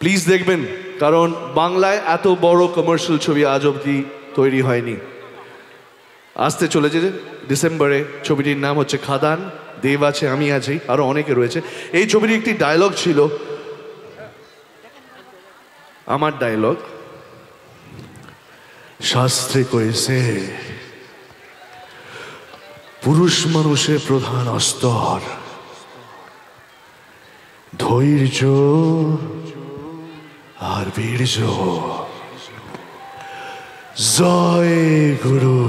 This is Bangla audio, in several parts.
প্লিজ দেখবেন, কারণ বাংলায় এত বড় কমার্শিয়াল ছবি আজ অবধি তৈরি হয়নি। আসতে চলেছে ডিসেম্বরে, ছবিটির নাম হচ্ছে খাদান। দেব আছে, আমি আছি, আরো অনেকে রয়েছে। এই ছবিটির একটি ডায়লগ ছিল, আমার ডায়লগ, শাস্ত্রে কয়েছে পুরুষ মানুষের প্রধান অস্তর ধৈর্য আর বীর্য। জয় গুরু।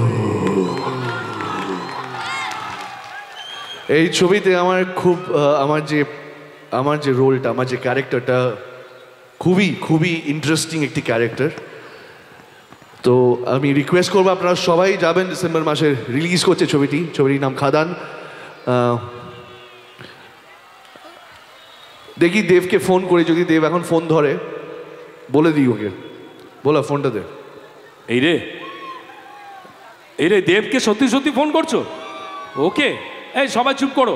এই ছবিতে আমার খুব আমার যে রোলটা, আমার যে ক্যারেক্টারটা খুবই খুবই ইন্টারেস্টিং একটি ক্যারেক্টার। তো আমি রিকোয়েস্ট করবো আপনারা সবাই যাবেন, ডিসেম্বর মাসে রিলিজ করছে ছবিটির নাম খাদান। দেখি দেবকে ফোন করে, যদি দেব এখন ফোন ধরে বলে দিই ওকে, বলা ফোনটা দে। এই রে দেবকে সত্যি সত্যি ফোন করছো? ওকে, এই সবাই চুপ করো।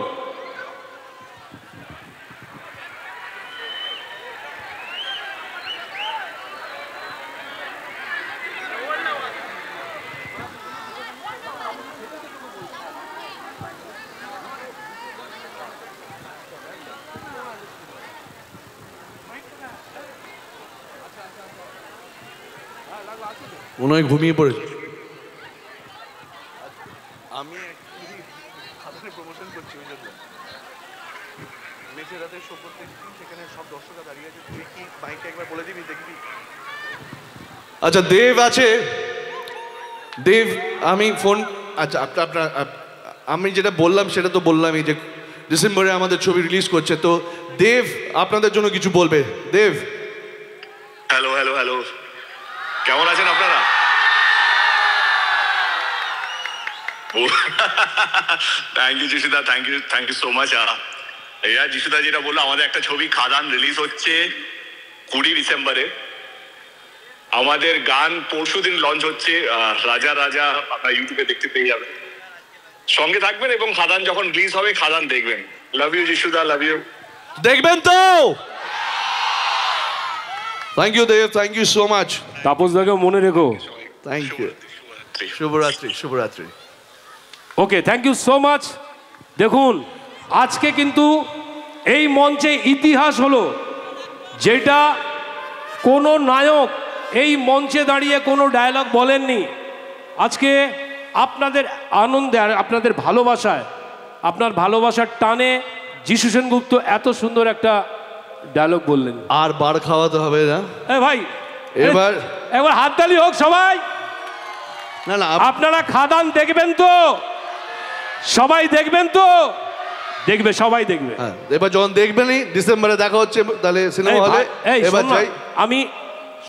মনে হয় ঘুমিয়ে পড়েছে। আমি প্রমোশন করছি ওই জন্য মেসের রাতে শো করতে, সেখানে সব দর্শকরা দাঁড়িয়ে আছে। তুই কি বাইকে একবার বলে দিবি, দেখবি? আচ্ছা দেব আছে, দেব আমি ফোন, আচ্ছা আপনার আমি যেটা বললাম সেটা তো বললামই যে ডিসেম্বরে আমাদের ছবি রিলিজ করছে। তো দেব আপনাদের জন্য কিছু বলবে। দেব। হ্যালো হ্যালো হ্যালো, কেমন আছেন আপনারা? থ্যাংক ইউ যিশুদা, থ্যাংক ইউ সো মাচ। এরা যিশুদা যেটা বললো, আমাদের একটা ছবি খাদান রিলিজ হচ্ছে 20 ডিসেম্বরে। আমাদের গান পরশুদিন লঞ্চ হচ্ছে, রাজা রাজা, আপনারা ইউটিউবে দেখতে পেয়ে যাবেন। সঙ্গে থাকবেন এবং খাদান যখন রিলিজ হবে খাদান দেখবেন। লাভ ইউ যিশুদা, লাভ ইউ। দেখবেন তো? Thank you Dev, thank you so much. Tapas দাকে মনে রেখো। Thank you. শুভরাত্রি, শুভরাত্রি। Okay, thank you so much. দেখুন, আজকে কিন্তু এই মঞ্চে ইতিহাস হলো, যেটা কোনো নায়ক এই মঞ্চে দাঁড়িয়ে কোনো ডায়লগ বলেননি। আজকে আপনাদের আনন্দে আর আপনাদের ভালোবাসায়, আপনার ভালোবাসার টানে যিশু সেনগুপ্ত এত সুন্দর একটা ডায়লগ বললেন। আর বার খাওয়াতে হবে না ভাই, এবার একবার হাততালি হোক সবাই। না না, আপনারা খাদান দেখবেন তো? সবাই দেখবেন তো? দেখবে, সবাই দেখবে। এবার যখন দেখবেনই ডিসেম্বরে দেখা হচ্ছে তাহলে সিনেমা হলে। এবার যাই আমি